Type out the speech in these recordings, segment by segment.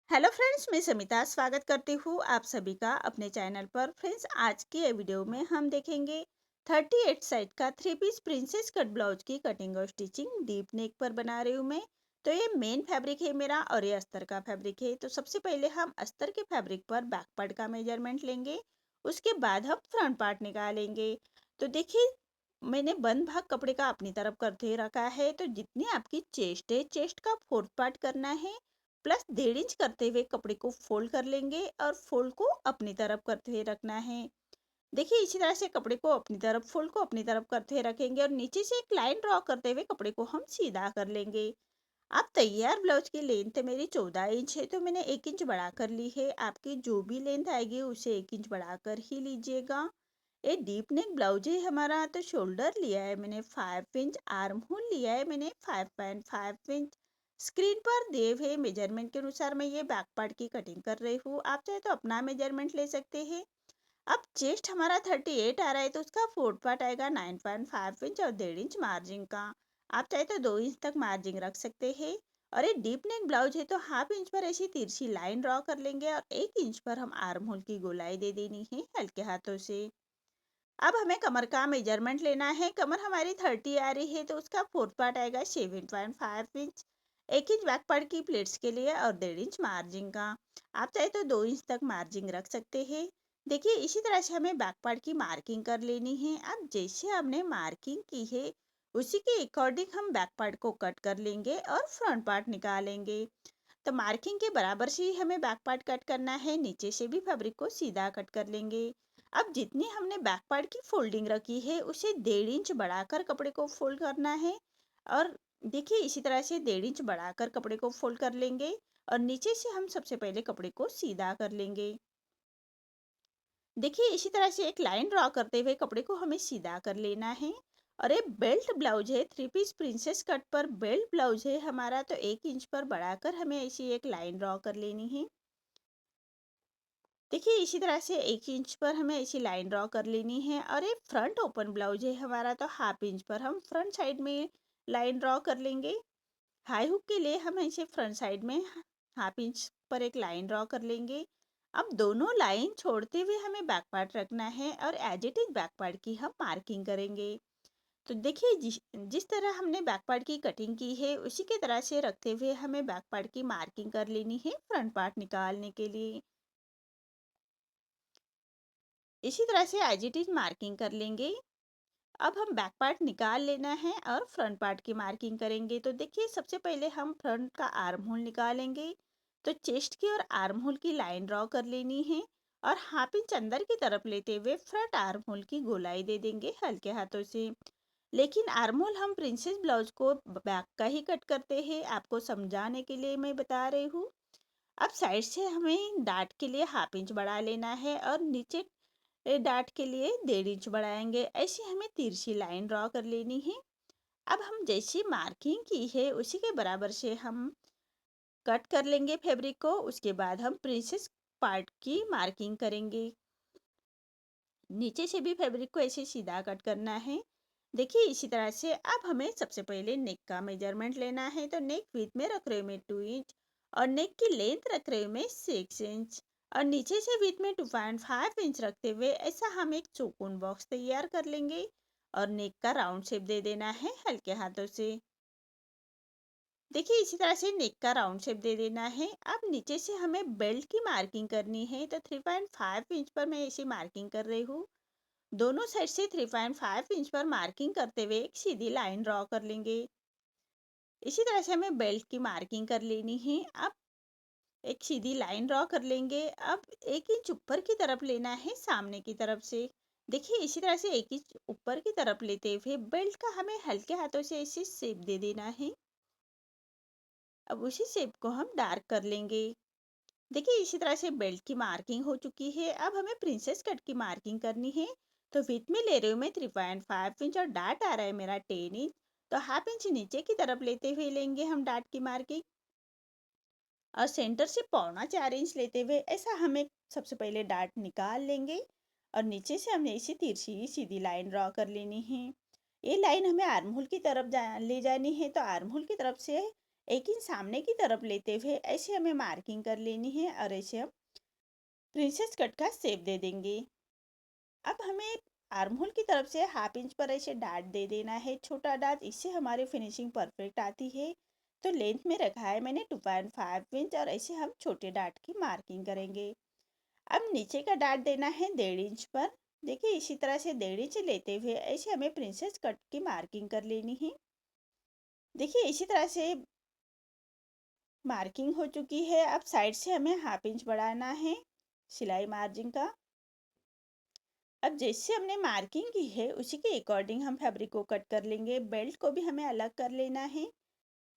Hello friends, मैं समिता स्वागत करती हूँ आप सभी का अपने चैनल पर। फ्रेंड्स, आज की ये वीडियो में हम देखेंगे 38 साइज का 3 पीस प्रिंसेस कट ब्लाउज की कटिंग और स्टिचिंग डीप नेक पर बना रही हूँ मैं। तो ये मेन फैब्रिक है मेरा और ये अस्तर का फैब्रिक है। तो सबसे पहले हम अस्तर के फैब्रिक पर बैक पार्ट का मेजरमेंट लेंगे, उसके बाद हम फ्रंट पार्ट निकालेंगे। तो देखिए, मैंने बंद भाग कपड़े का अपनी तरफ करके रखा है। तो जितनी आपकी चेस्ट है, चेस्ट का फोर्थ पार्ट करना है, प्लस 1.5 इंच करते हुए कपड़े को फोल्ड कर लेंगे और फोल्ड को अपनी तरफ करते हुए रखना है। देखिए, इसी तरह से कपड़े को अपनी तरफ, फोल्ड को अपनी तरफ करते हुए रखेंगे और नीचे से एक लाइन ड्रॉ करते हुए कपड़े को हम सीधा कर लेंगे। आप तैयार ब्लाउज की लेंथ मेरी 14 इंच है, तो मैंने 1 इंच बढ़ा कर ली है। आपकी जो भी लेंथ आएगी उसे 1 इंच बढ़ाकर ही लीजिएगा। ये डीप नेक ब्लाउज है हमारा। तो शोल्डर लिया है मैंने 5 इंच, आर्म होल लिया है मैंने 5.5 इंच। स्क्रीन पर दिए हुए मेजरमेंट के अनुसार मैं ये बैक पार्ट की कटिंग कर रही हूँ। आप चाहे तो अपना मेजरमेंट ले सकते हैं। अब चेस्ट हमारा 38 आ रहा है, तो उसका फोर्थ पार्ट आएगा 9.5 इंच और 1.5 इंच मार्जिन का। आप चाहे तो 2 इंच तक मार्जिन रख सकते हैं। और ये डीप नेक ब्लाउज है, तो हाफ इंच पर ऐसी तिरछी लाइन ड्रॉ कर लेंगे और 1 इंच पर हम आर्म होल की गोलाई दे देनी है हल्के हाथों से। अब हमें कमर का मेजरमेंट लेना है। कमर हमारी 30 आ रही है, तो उसका फोर्थ पार्ट आएगा 7.5 इंच। 1 इंच बैक पार्ट की प्लेट्स के लिए और 1.5 इंच मार्जिन का। आप चाहे तो 2 इंच तक मार्जिन रख सकते हैं। देखिए, इसी तरह से हमें बैक पार्ट की मार्किंग कर लेनी है। अब जैसे हमने मार्किंग की है, उसी के अकॉर्डिंग हम बैक पार्ट को कट कर लेंगे और फ्रंट पार्ट निकालेंगे। तो मार्किंग के बराबर से ही हमें बैक पार्ट कट करना है। नीचे से भी फैब्रिक को सीधा कट कर लेंगे। अब जितनी हमने बैक पार्ट की फोल्डिंग रखी है, उसे 1.5 इंच बढ़ाकर कपड़े को फोल्ड करना है। और देखिए, इसी तरह से 1.5 इंच बढ़ाकर कपड़े को फोल्ड कर लेंगे और नीचे से हम सबसे पहले कपड़े को सीधा कर लेंगे। देखिए, इसी तरह से एक लाइन ड्रॉ करते हुए कपड़े को हमें सीधा कर लेना है। और ये बेल्ट ब्लाउज है, 3 पीस प्रिंसेस कट पर बेल्ट ब्लाउज है हमारा। तो 1 इंच पर बढ़ाकर हमें ऐसी एक लाइन ड्रॉ कर लेनी है। देखिए, इसी तरह से 1 इंच पर हमें ऐसी लाइन ड्रॉ कर लेनी है। और ये फ्रंट ओपन ब्लाउज है हमारा, तो हाफ इंच पर हम फ्रंट साइड में लाइन ड्रॉ कर लेंगे। हाई हुक के लिए हम ऐसे फ्रंट साइड में हाफ इंच पर एक लाइन ड्रॉ कर लेंगे। अब दोनों लाइन छोड़ते हुए हमें बैक पार्ट रखना है और as it is back part की हम मार्किंग करेंगे। तो देखिए, जिस जिस तरह हमने बैक पार्ट की कटिंग की है, उसी के तरह से रखते हुए हमें बैक पार्ट की मार्किंग कर लेनी है फ्रंट पार्ट निकालने के लिए। इसी तरह से एज इट इज मार्किंग कर लेंगे। अब हम बैक पार्ट निकाल लेना है और फ्रंट पार्ट की मार्किंग करेंगे। तो देखिए, सबसे पहले हम फ्रंट का आर्म होल निकालेंगे। तो चेस्ट की और आर्म होल की लाइन ड्रॉ कर लेनी है और हाफ इंच अंदर की तरफ लेते हुए फ्रंट आर्म होल की गोलाई दे देंगे हल्के हाथों से। लेकिन आर्म होल हम प्रिंसेस ब्लाउज को बैक का ही कट करते हैं, आपको समझाने के लिए मैं बता रही हूँ। अब साइड से हमें डार्ट के लिए हाफ इंच बढ़ा लेना है और नीचे डार्ट के लिए 1.5 इंच बढ़ाएंगे। ऐसे हमें तिरछी लाइन ड्रॉ कर लेनी है। अब हम जैसी मार्किंग की है, उसी के बराबर से हम कट कर लेंगे फैब्रिक को। उसके बाद हम प्रिंसेस पार्ट की मार्किंग करेंगे। नीचे से भी फैब्रिक को ऐसे सीधा कट करना है। देखिए, इसी तरह से अब हमें सबसे पहले नेक का मेजरमेंट लेना है। तो नेक विथ में रख रही हूँ मैं 2 इंच और नेक की लेंथ रख रही हूँ मैं 6 इंच। और नीचे से विथ में 2.5 इंच रखते हुए ऐसा हम एक चौकोन बॉक्स तैयार कर लेंगे और नेक का राउंड शेप दे देना है हल्के हाथों से। देखिए, इसी तरह से नेक का राउंड शेप दे देना है। अब नीचे से हमें बेल्ट की मार्किंग करनी है। तो 3.5 इंच पर मैं ऐसी मार्किंग कर रही हूँ। दोनों साइड से 3.5 इंच पर मार्किंग करते हुए एक सीधी लाइन ड्रॉ कर लेंगे। इसी तरह से हमें बेल्ट की मार्किंग कर लेनी है। अब एक सीधी लाइन ड्रॉ कर लेंगे। अब 1 इंच ऊपर की तरफ लेना है सामने की तरफ से। देखिए, इसी तरह से 1 इंच ऊपर की तरफ लेते हुए बेल्ट का हमें हल्के हाथों से ऐसे शेप दे देना है। अब उसी शेप को हम डार्क कर लेंगे। देखिए, इसी तरह से बेल्ट की मार्किंग हो चुकी है। अब हमें प्रिंसेस कट की मार्किंग करनी है। तो विथ में ले रही हूँ मैं 3.5 इंच और डार्ट आ रहा है मेरा 10 इंच। तो हाफ इंच नीचे की तरफ लेते हुए लेंगे हम डार्ट की मार्किंग और सेंटर से 0.25 इंच लेते हुए ऐसा हमें सबसे पहले डार्ट निकाल लेंगे। और नीचे से हमने इसी तिरछी सीधी लाइन ड्रॉ कर लेनी है। ये लाइन हमें आर्म होल की तरफ ले जानी है। तो आर्म होल की तरफ से 1 इंच सामने की तरफ लेते हुए ऐसे हमें मार्किंग कर लेनी है और ऐसे हम प्रिंसेस कट का शेप दे देंगे। अब हमें आर्म होल की तरफ से 1/2 इंच पर ऐसे डाट दे देना है, छोटा डाट, इससे हमारी फिनिशिंग परफेक्ट आती है। तो लेंथ में रखा है मैंने 2.5 इंच और ऐसे हम छोटे डाट की मार्किंग करेंगे। अब नीचे का डाट देना है 1.5 इंच पर। देखिए इसी तरह से 1.5 इंच लेते हुए ऐसे हमें प्रिंसेस कट की मार्किंग कर लेनी है। देखिए इसी तरह से मार्किंग हो चुकी है। अब साइड से हमें 1/2 इंच बढ़ाना है सिलाई मार्जिन का। अब जैसे हमने मार्किंग की है उसी के अकॉर्डिंग हम फैब्रिक को कट कर लेंगे। बेल्ट को भी हमें अलग कर लेना है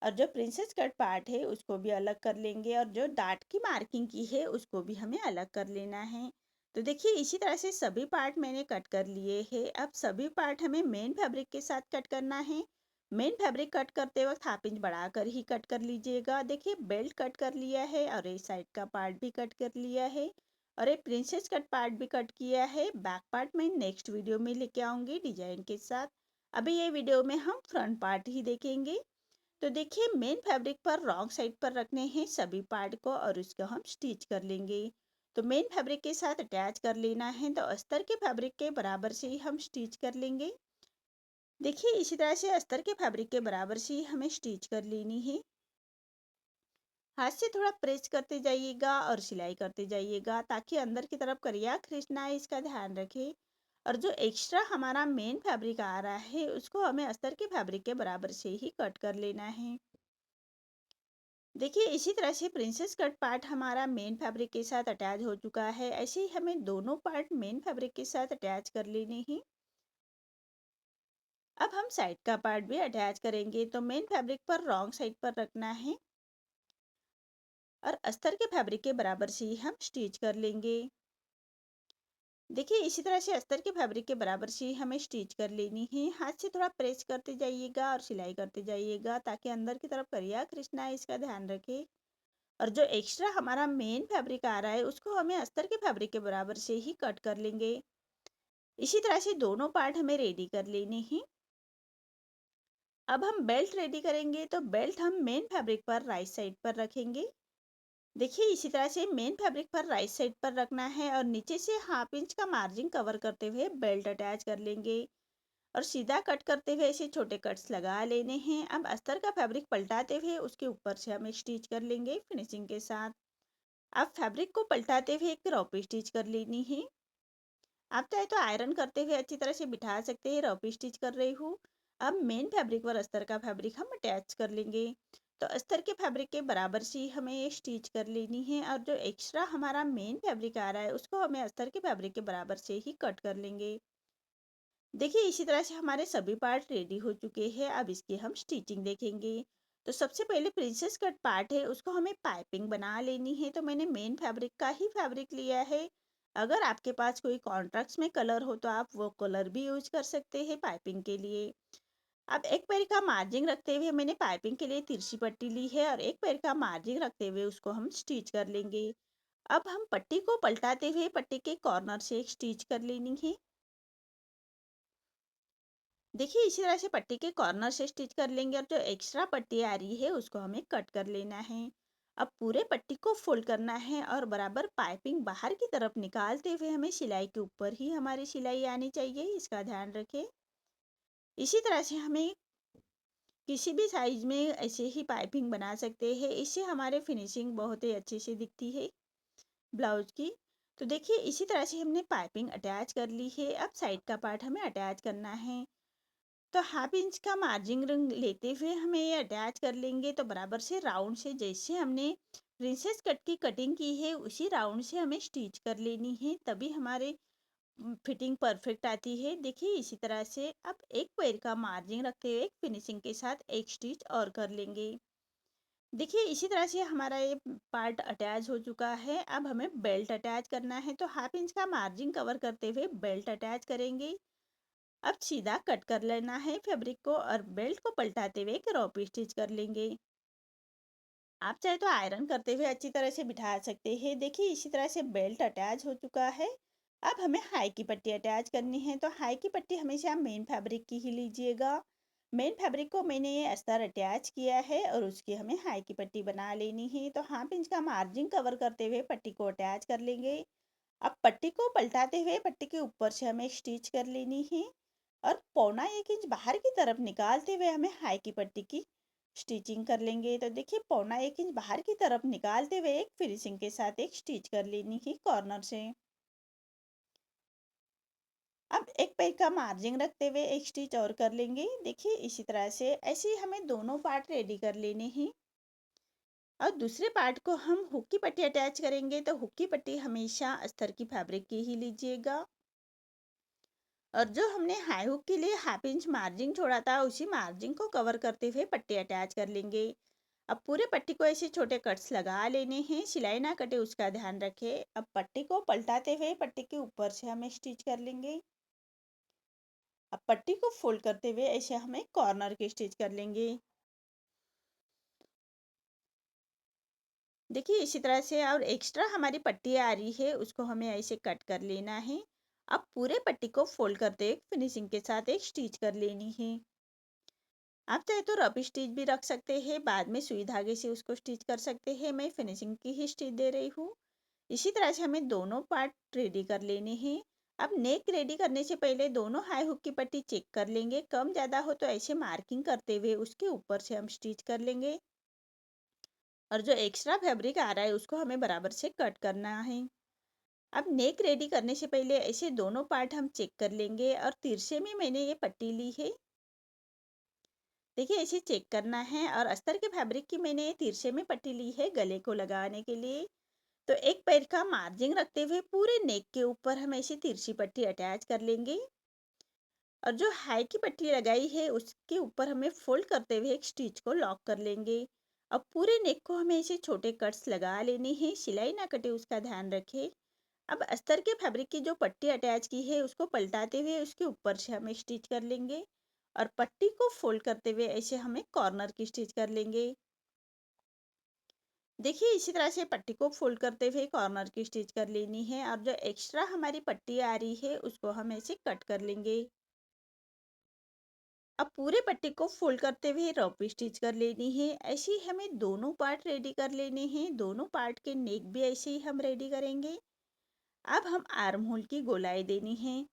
और जो प्रिंसेस कट पार्ट है उसको भी अलग कर लेंगे और जो डाट की मार्किंग की है उसको भी हमें अलग कर लेना है। तो देखिए इसी तरह से सभी पार्ट मैंने कट कर लिए हैं। अब सभी पार्ट हमें मेन फैब्रिक के साथ कट करना है। मेन फैब्रिक कट करते वक्त 1/2 इंच बढ़ाकर ही कट कर लीजिएगा। देखिए बेल्ट कट कर लिया है और इस साइड का पार्ट भी कट कर लिया है और एक प्रिंसेस कट पार्ट भी कट किया है। बैक पार्ट मैं नेक्स्ट वीडियो में लेके आऊँगी डिजाइन के साथ। अभी ये वीडियो में हम फ्रंट पार्ट ही देखेंगे। तो देखिए मेन फैब्रिक पर रॉन्ग साइड पर रखने हैं सभी पार्ट को और उसको हम स्टिच कर लेंगे। तो मेन फैब्रिक के साथ अटैच कर लेना है, तो अस्तर के फैब्रिक के बराबर से ही हम स्टिच कर लेंगे। देखिए इसी तरह से अस्तर के फैब्रिक के बराबर से ही हमें स्टिच कर लेनी है। हाथ से थोड़ा प्रेस करते जाइएगा और सिलाई करते जाइएगा ताकि अंदर की तरफ करिया खींच ना आए, इसका ध्यान रखें। और जो एक्स्ट्रा हमारा मेन फैब्रिक आ रहा है उसको हमें अस्तर के फैब्रिक के बराबर से ही कट कर लेना है। देखिए इसी तरह से प्रिंसेस कट पार्ट हमारा मेन फैब्रिक के साथ अटैच हो चुका है। ऐसे ही हमें दोनों पार्ट मेन फैब्रिक के साथ अटैच कर लेने हैं। अब हम साइड का पार्ट भी अटैच करेंगे। तो मेन फैब्रिक पर रॉन्ग साइड पर रखना है और अस्तर के फैब्रिक के बराबर से ही हम स्टिच कर लेंगे। देखिए इसी तरह से अस्तर के फैब्रिक के बराबर से ही हमें स्टिच कर लेनी है। हाथ से थोड़ा प्रेस करते जाइएगा और सिलाई करते जाइएगा ताकि अंदर की तरफ करिया खींच ना आए, इसका ध्यान रखें। और जो एक्स्ट्रा हमारा मेन फैब्रिक आ रहा है उसको हमें अस्तर के फैब्रिक के बराबर से ही कट कर लेंगे। इसी तरह से दोनों पार्ट हमें रेडी कर लेने हैं। अब हम बेल्ट रेडी करेंगे। तो बेल्ट हम मेन फैब्रिक पर राइट साइड पर रखेंगे। देखिए इसी तरह से मेन फैब्रिक पर राइट साइड पर रखना है और नीचे से 1/2 इंच का मार्जिन कवर करते हुए बेल्ट अटैच कर लेंगे और सीधा कट करते हुए ऐसे छोटे कट्स लगा लेने हैं। अब अस्तर का फैब्रिक पलटाते हुए उसके ऊपर से हम स्टिच कर लेंगे फिनिशिंग के साथ। अब फैब्रिक को पलटाते हुए एक रॉपी स्टिच कर लेनी है। आप चाहे तो आयरन करते हुए अच्छी तरह से बिठा सकते हैं। रॉपी स्टिच कर रही हूँ। अब मेन फैब्रिक पर अस्तर का फैब्रिक हम अटैच कर लेंगे। तो अस्तर के फैब्रिक के बराबर से ही हमें ये स्टिच कर लेनी है और जो एक्स्ट्रा हमारा मेन फैब्रिक आ रहा है उसको हमें अस्तर के फैब्रिक के बराबर से ही कट कर लेंगे। देखिए इसी तरह से हमारे सभी पार्ट रेडी हो चुके हैं। अब इसकी हम स्टिचिंग देखेंगे। तो सबसे पहले प्रिंसेस कट पार्ट है उसको हमें पाइपिंग बना लेनी है। तो मैंने मेन फैब्रिक का ही फैब्रिक लिया है। अगर आपके पास कोई कॉन्ट्रास्ट में कलर हो तो आप वो कलर भी यूज कर सकते हैं पाइपिंग के लिए। अब एक पैर का मार्जिन रखते हुए मैंने पाइपिंग के लिए तिरछी पट्टी ली है और एक पैर का मार्जिन रखते हुए उसको हम स्टिच कर लेंगे। अब हम पट्टी को पलटाते हुए पट्टी के कॉर्नर से एक स्टिच कर लेनी है। देखिए इसी तरह से पट्टी के कॉर्नर से स्टिच कर लेंगे और जो एक्स्ट्रा पट्टी आ रही है उसको हमें कट कर लेना है। अब पूरे पट्टी को फोल्ड करना है और बराबर पाइपिंग बाहर की तरफ निकालते हुए हमें सिलाई के ऊपर ही हमारी सिलाई आनी चाहिए, इसका ध्यान रखें। इसी तरह से हमें किसी भी साइज में ऐसे ही पाइपिंग बना सकते हैं। इससे हमारे फिनिशिंग बहुत ही अच्छे से दिखती है ब्लाउज की। तो देखिए इसी तरह से हमने पाइपिंग अटैच कर ली है। अब साइड का पार्ट हमें अटैच करना है। तो 1/2 इंच का मार्जिन रंग लेते हुए हमें ये अटैच कर लेंगे। तो बराबर से राउंड से जैसे हमने प्रिंसेस कट की कटिंग की है उसी राउंड से हमें स्टिच कर लेनी है, तभी हमारे फिटिंग परफेक्ट आती है। देखिए इसी तरह से अब एक पैर का मार्जिन रखते हुए फिनिशिंग के साथ एक स्टिच और कर लेंगे। देखिए इसी तरह से हमारा ये पार्ट अटैच हो चुका है। अब हमें बेल्ट अटैच करना है। तो 1/2 इंच का मार्जिन कवर करते हुए बेल्ट अटैच करेंगे। अब सीधा कट कर लेना है फैब्रिक को और बेल्ट को पलटाते हुए एक रॉपी स्टिच कर लेंगे। आप चाहे तो आयरन करते हुए अच्छी तरह से बिठा सकते हैं। देखिए इसी तरह से बेल्ट अटैच हो चुका है। अब हमें हाई की पट्टी अटैच करनी है। तो हाई की पट्टी हमेशा मेन फैब्रिक की ही लीजिएगा। मेन फैब्रिक को मैंने ये अस्तर अटैच किया है और उसकी हमें हाई की पट्टी बना लेनी है। तो 1/2 इंच का मार्जिन कवर करते हुए पट्टी को अटैच कर लेंगे। अब पट्टी को पलटाते हुए पट्टी के ऊपर से हमें स्टिच कर लेनी है और 1.25 इंच बाहर की तरफ निकालते हुए हमें हाई की पट्टी की स्टिचिंग कर लेंगे। तो देखिए 1.25 इंच बाहर की तरफ निकालते हुए एक फिनिशिंग के साथ एक स्टिच कर लेनी है कॉर्नर से। अब एक पैर का मार्जिन रखते हुए एक स्टिच और कर लेंगे। देखिए इसी तरह से ऐसे ही हमें दोनों पार्ट रेडी कर लेने हैं। और दूसरे पार्ट को हम हुक की पट्टी अटैच करेंगे। तो हुक की पट्टी हमेशा अस्तर की फैब्रिक की ही लीजिएगा। और जो हमने हाई हुक के लिए 1/2 इंच मार्जिन छोड़ा था उसी मार्जिन को कवर करते हुए पट्टी अटैच कर लेंगे। अब पूरे पट्टी को ऐसे छोटे कट्स लगा लेने हैं, सिलाई ना कटे उसका ध्यान रखें। अब पट्टी को पलटाते हुए पट्टी के ऊपर से हमें स्टिच कर लेंगे। अब पट्टी को फोल्ड करते हुए ऐसे हमें कॉर्नर की स्टिच कर लेंगे। देखिए इसी तरह से और एक्स्ट्रा हमारी पट्टी आ रही है उसको हमें ऐसे कट कर लेना है। अब पूरे पट्टी को फोल्ड करते हुए फिनिशिंग के साथ एक स्टिच कर लेनी है। आप चाहे तो रफ स्टिच भी रख सकते हैं, बाद में सुई धागे से उसको स्टिच कर सकते हैं। मैं फिनिशिंग की ही स्टिच दे रही हूँ। इसी तरह से हमें दोनों पार्ट रेडी कर लेने हैं। अब नेक रेडी करने से पहले दोनों हाई हुक की पट्टी चेक कर लेंगे, कम ज़्यादा हो तो ऐसे मार्किंग करते हुए उसके ऊपर से हम स्टिच कर लेंगे। और जो एक्स्ट्रा फैब्रिक आ रहा है उसको हमें बराबर से कट करना है। अब नेक रेडी करने से पहले ऐसे दोनों पार्ट हम चेक कर लेंगे और तिरछे में मैंने ये पट्टी ली है। देखिए ऐसे चेक करना है और अस्तर के फैब्रिक की मैंने ये तिरछे में पट्टी ली है गले को लगाने के लिए। तो एक पैर का मार्जिन रखते हुए पूरे नेक के ऊपर हम ऐसे तिरछी पट्टी अटैच कर लेंगे। और जो हाई की पट्टी लगाई है उसके ऊपर हमें फोल्ड करते हुए एक स्टिच को लॉक कर लेंगे। अब पूरे नेक को हमें ऐसे छोटे कट्स लगा लेने हैं, सिलाई ना कटे उसका ध्यान रखें। अब अस्तर के फैब्रिक की जो पट्टी अटैच की है उसको पलटाते हुए उसके ऊपर से हमें स्टिच कर लेंगे और पट्टी को फोल्ड करते हुए ऐसे हमें कॉर्नर की स्टिच कर लेंगे। देखिए इसी तरह से पट्टी को फोल्ड करते हुए कॉर्नर की स्टिच कर लेनी है और जो एक्स्ट्रा हमारी पट्टी आ रही है उसको हम ऐसे कट कर लेंगे। अब पूरे पट्टी को फोल्ड करते हुए रफ स्टिच कर लेनी है। ऐसे ही हमें दोनों पार्ट रेडी कर लेने हैं। दोनों पार्ट के नेक भी ऐसे ही हम रेडी करेंगे। अब हम आर्म होल की गोलाई देनी है,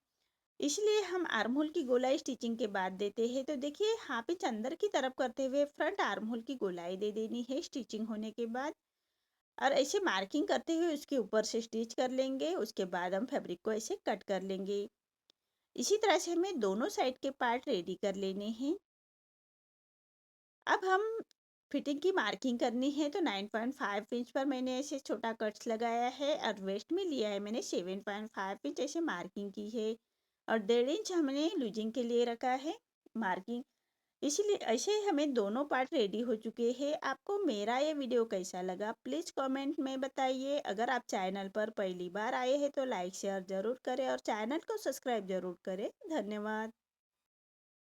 इसलिए हम आर्म होल की गोलाई स्टिचिंग के बाद देते हैं। तो देखिए हाफ इंच अंदर की तरफ करते हुए फ्रंट आर्म होल की गोलाई दे देनी है स्टिचिंग होने के बाद। और ऐसे मार्किंग करते हुए उसके ऊपर से स्टिच कर लेंगे। उसके बाद हम फैब्रिक को ऐसे कट कर लेंगे। इसी तरह से हमें दोनों साइड के पार्ट रेडी कर लेने हैं। अब हम फिटिंग की मार्किंग करनी है। तो 9.5 इंच पर मैंने ऐसे छोटा कट्स लगाया है और वेस्ट में लिया है मैंने 7.5 इंच ऐसे मार्किंग की है। और 1.5 इंच हमने लूजिंग के लिए रखा है मार्किंग। इसीलिए ऐसे ही हमें दोनों पार्ट रेडी हो चुके हैं। आपको मेरा ये वीडियो कैसा लगा प्लीज़ कमेंट में बताइए। अगर आप चैनल पर पहली बार आए हैं तो लाइक शेयर ज़रूर करें और चैनल को सब्सक्राइब ज़रूर करें। धन्यवाद।